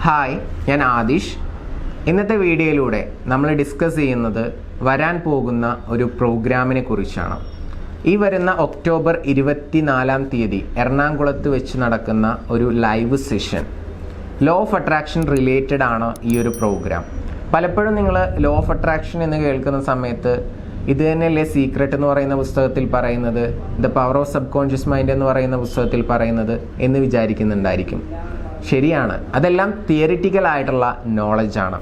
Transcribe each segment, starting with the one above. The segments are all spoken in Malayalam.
ഹായ്, ഞാൻ ആദിഷ്. ഇന്നത്തെ വീഡിയോയിലൂടെ നമ്മൾ ഡിസ്കസ് ചെയ്യുന്നത് വരാൻ പോകുന്ന ഒരു പ്രോഗ്രാമിനെ കുറിച്ചാണ്. ഈ വരുന്ന ഒക്ടോബർ 24 എറണാകുളത്ത് വെച്ച് നടക്കുന്ന ഒരു live session. Law of attraction related ആണ് ഈ ഒരു പ്രോഗ്രാം. പലപ്പോഴും നിങ്ങൾ ലോ ഓഫ് അട്രാക്ഷൻ എന്ന് കേൾക്കുന്ന സമയത്ത് ഇത് തന്നെയല്ലേ സീക്രട്ട് എന്ന് പറയുന്ന പുസ്തകത്തിൽ പറയുന്നത്, the power of sub conscious mind എന്ന് പറയുന്ന പുസ്തകത്തിൽ പറയുന്നത് എന്ന് വിചാരിക്കുന്നുണ്ടായിരിക്കും. ശരിയാണ്, അതെല്ലാം തിയറിറ്റിക്കൽ ആയിട്ടുള്ള നോളജാണ്.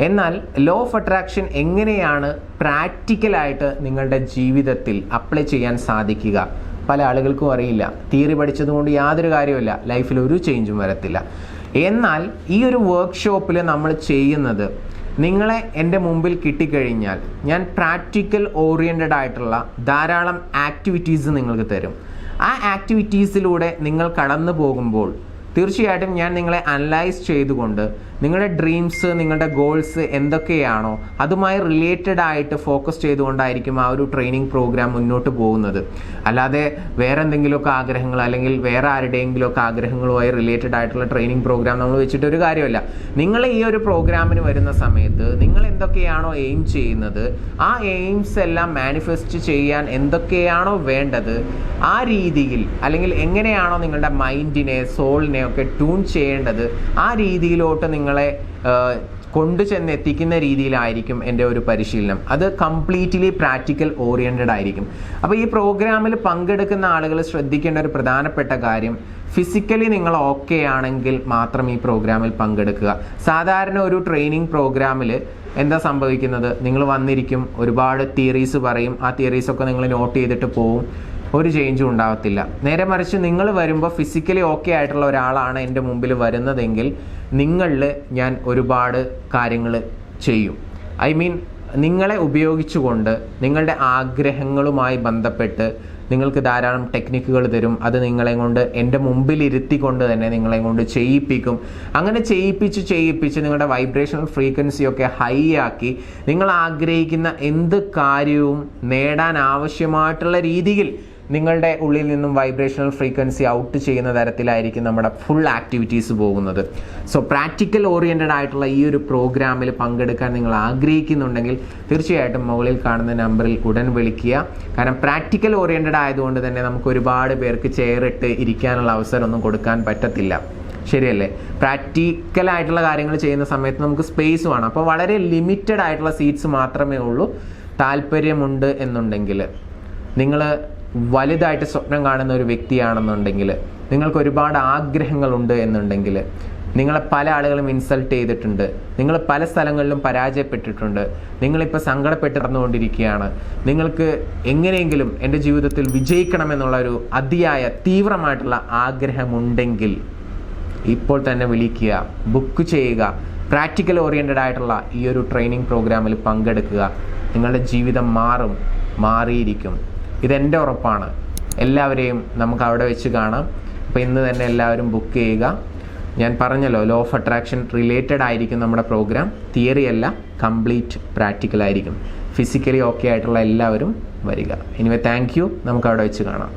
എന്നാൽ ലോ ഓഫ് അട്രാക്ഷൻ എങ്ങനെയാണ് പ്രാക്ടിക്കലായിട്ട് നിങ്ങളുടെ ജീവിതത്തിൽ അപ്ലൈ ചെയ്യാൻ സാധിക്കുക? പല ആളുകൾക്കും അറിയില്ല. തിയറി പഠിച്ചതുകൊണ്ട് യാതൊരു കാര്യമില്ല, ലൈഫിൽ ഒരു ചേഞ്ചും വരത്തില്ല. എന്നാൽ ഈ ഒരു വർക്ക്ഷോപ്പിൽ നമ്മൾ ചെയ്യുന്നത്, നിങ്ങളെ എൻ്റെ മുമ്പിൽ കിട്ടിക്കഴിഞ്ഞാൽ ഞാൻ പ്രാക്ടിക്കൽ ഓറിയൻറ്റഡ് ആയിട്ടുള്ള ധാരാളം ആക്ടിവിറ്റീസ് നിങ്ങൾക്ക് തരും. ആ ആക്ടിവിറ്റീസിലൂടെ നിങ്ങൾ കടന്നു പോകുമ്പോൾ തീർച്ചയായിട്ടും ഞാൻ നിങ്ങളെ അനലൈസ് ചെയ്തുകൊണ്ട് നിങ്ങളുടെ ഡ്രീംസ്, നിങ്ങളുടെ ഗോൾസ് എന്തൊക്കെയാണോ അതുമായി റിലേറ്റഡ് ആയിട്ട് ഫോക്കസ് ചെയ്തുകൊണ്ടായിരിക്കും ആ ഒരു ട്രെയിനിങ് പ്രോഗ്രാം മുന്നോട്ട് പോകുന്നത്. അല്ലാതെ വേറെ എന്തെങ്കിലുമൊക്കെ ആഗ്രഹങ്ങൾ അല്ലെങ്കിൽ വേറെ ആരുടെയെങ്കിലുമൊക്കെ ആഗ്രഹങ്ങളുമായി റിലേറ്റഡ് ആയിട്ടുള്ള ട്രെയിനിങ് പ്രോഗ്രാം നമ്മൾ വെച്ചിട്ട് ഒരു കാര്യമില്ല. നിങ്ങൾ ഈ ഒരു പ്രോഗ്രാമിന് വരുന്ന സമയത്ത് നിങ്ങൾ എന്തൊക്കെയാണോ എയിം ചെയ്യുന്നത്, ആ എയിംസ് എല്ലാം മാനിഫെസ്റ്റ് ചെയ്യാൻ എന്തൊക്കെയാണോ വേണ്ടത് ആ രീതിയിൽ, അല്ലെങ്കിൽ എങ്ങനെയാണോ നിങ്ങളുടെ മൈൻഡിനെ, സോളിനെ ഒക്കെ ട്യൂൺ ചെയ്യേണ്ടത് ആ രീതിയിലോട്ട് നിങ്ങളെ കൊണ്ടുചെന്ന് എത്തിക്കുന്ന രീതിയിലായിരിക്കും എൻ്റെ ഒരു പരിശീലനം. അത് കംപ്ലീറ്റ്ലി പ്രാക്ടിക്കൽ ഓറിയൻറ്റഡ് ആയിരിക്കും. അപ്പോൾ ഈ പ്രോഗ്രാമിൽ പങ്കെടുക്കുന്ന ആളുകൾ ശ്രദ്ധിക്കേണ്ട ഒരു പ്രധാനപ്പെട്ട കാര്യം, ഫിസിക്കലി നിങ്ങൾ ഓക്കെ ആണെങ്കിൽ മാത്രം ഈ പ്രോഗ്രാമിൽ പങ്കെടുക്കുക. സാധാരണ ഒരു ട്രെയിനിങ് പ്രോഗ്രാമിൽ എന്താ സംഭവിക്കുന്നത്, നിങ്ങൾ വന്നിരിക്കും, ഒരുപാട് തിയറീസ് പറയും, ആ തിയറീസൊക്കെ നിങ്ങൾ നോട്ട് ചെയ്തിട്ട് പോവും, ഒരു ചേഞ്ചും ഉണ്ടാകത്തില്ല. നേരെ മറിച്ച് നിങ്ങൾ വരുമ്പോൾ ഫിസിക്കലി ഓക്കെ ആയിട്ടുള്ള ഒരാളാണ് എൻ്റെ മുമ്പിൽ വരുന്നതെങ്കിൽ നിങ്ങളിൽ ഞാൻ ഒരുപാട് കാര്യങ്ങൾ ചെയ്യും. നിങ്ങളെ ഉപയോഗിച്ചുകൊണ്ട് നിങ്ങളുടെ ആഗ്രഹങ്ങളുമായി ബന്ധപ്പെട്ട് നിങ്ങൾക്ക് ധാരാളം ടെക്നിക്കുകൾ തരും. അത് നിങ്ങളെ കൊണ്ട് എൻ്റെ മുമ്പിൽ ഇരുത്തിക്കൊണ്ട് തന്നെ നിങ്ങളെ കൊണ്ട് ചെയ്യിപ്പിക്കും. അങ്ങനെ ചെയ്യിപ്പിച്ച് നിങ്ങളുടെ വൈബ്രേഷണൽ ഫ്രീക്വൻസിയൊക്കെ ഹൈ ആക്കി നിങ്ങൾ ആഗ്രഹിക്കുന്ന എന്ത് കാര്യവും നേടാൻ ആവശ്യമായിട്ടുള്ള രീതിയിൽ നിങ്ങളുടെ ഉള്ളിൽ നിന്നും വൈബ്രേഷണൽ ഫ്രീക്വൻസി ഔട്ട് ചെയ്യുന്ന തരത്തിലായിരിക്കും നമ്മുടെ ഫുൾ ആക്ടിവിറ്റീസ് പോകുന്നത്. സോ പ്രാക്ടിക്കൽ ഓറിയൻറ്റഡ് ആയിട്ടുള്ള ഈ ഒരു പ്രോഗ്രാമിൽ പങ്കെടുക്കാൻ നിങ്ങൾ ആഗ്രഹിക്കുന്നുണ്ടെങ്കിൽ തീർച്ചയായിട്ടും മുകളിൽ കാണുന്ന നമ്പറിൽ ഉടൻ വിളിക്കുക. കാരണം പ്രാക്ടിക്കൽ ഓറിയൻറ്റഡ് ആയതുകൊണ്ട് തന്നെ നമുക്ക് ഒരുപാട് പേർക്ക് ചെയറിട്ട് ഇരിക്കാനുള്ള അവസരമൊന്നും കൊടുക്കാൻ പറ്റത്തില്ല. ശരിയല്ലേ? പ്രാക്ടിക്കലായിട്ടുള്ള കാര്യങ്ങൾ ചെയ്യുന്ന സമയത്ത് നമുക്ക് സ്പേസ് വേണം. അപ്പോൾ വളരെ ലിമിറ്റഡ് ആയിട്ടുള്ള സീറ്റ്സ് മാത്രമേ ഉള്ളൂ. താല്പര്യമുണ്ട് എന്നുണ്ടെങ്കിൽ, നിങ്ങൾ വലുതായിട്ട് സ്വപ്നം കാണുന്ന ഒരു വ്യക്തിയാണെന്നുണ്ടെങ്കിൽ, നിങ്ങൾക്ക് ഒരുപാട് ആഗ്രഹങ്ങളുണ്ട് എന്നുണ്ടെങ്കിൽ, നിങ്ങളെ പല ആളുകളും ഇൻസൾട്ട് ചെയ്തിട്ടുണ്ട്, നിങ്ങൾ പല സ്ഥലങ്ങളിലും പരാജയപ്പെട്ടിട്ടുണ്ട്, നിങ്ങളിപ്പോൾ സങ്കടപ്പെട്ട് നടന്നുകൊണ്ടിരിക്കുകയാണ്, നിങ്ങൾക്ക് എങ്ങനെയെങ്കിലും എൻ്റെ ജീവിതത്തിൽ വിജയിക്കണമെന്നുള്ളൊരു അതിയായ തീവ്രമായിട്ടുള്ള ആഗ്രഹമുണ്ടെങ്കിൽ ഇപ്പോൾ തന്നെ വിളിക്കുക, ബുക്ക് ചെയ്യുക. പ്രാക്ടിക്കൽ ഓറിയൻറ്റഡ് ആയിട്ടുള്ള ഈ ഒരു ട്രെയിനിങ് പ്രോഗ്രാമിൽ പങ്കെടുക്കുക. നിങ്ങളുടെ ജീവിതം മാറിയിരിക്കും. ഇതെൻ്റെ ഉറപ്പാണ്. എല്ലാവരെയും നമുക്ക് അവിടെ വെച്ച് കാണാം. അപ്പോൾ ഇന്ന് തന്നെ എല്ലാവരും ബുക്ക് ചെയ്യുക. ഞാൻ പറഞ്ഞല്ലോ, ലോ ഓഫ് അട്രാക്ഷൻ റിലേറ്റഡ് ആയിരിക്കും നമ്മുടെ പ്രോഗ്രാം. തിയറി അല്ല, കംപ്ലീറ്റ് പ്രാക്ടിക്കൽ ആയിരിക്കും. ഫിസിക്കലി ഓക്കെ ആയിട്ടുള്ള എല്ലാവരും വരിക. Anyway thank you. നമുക്ക് അവിടെ വെച്ച് കാണാം.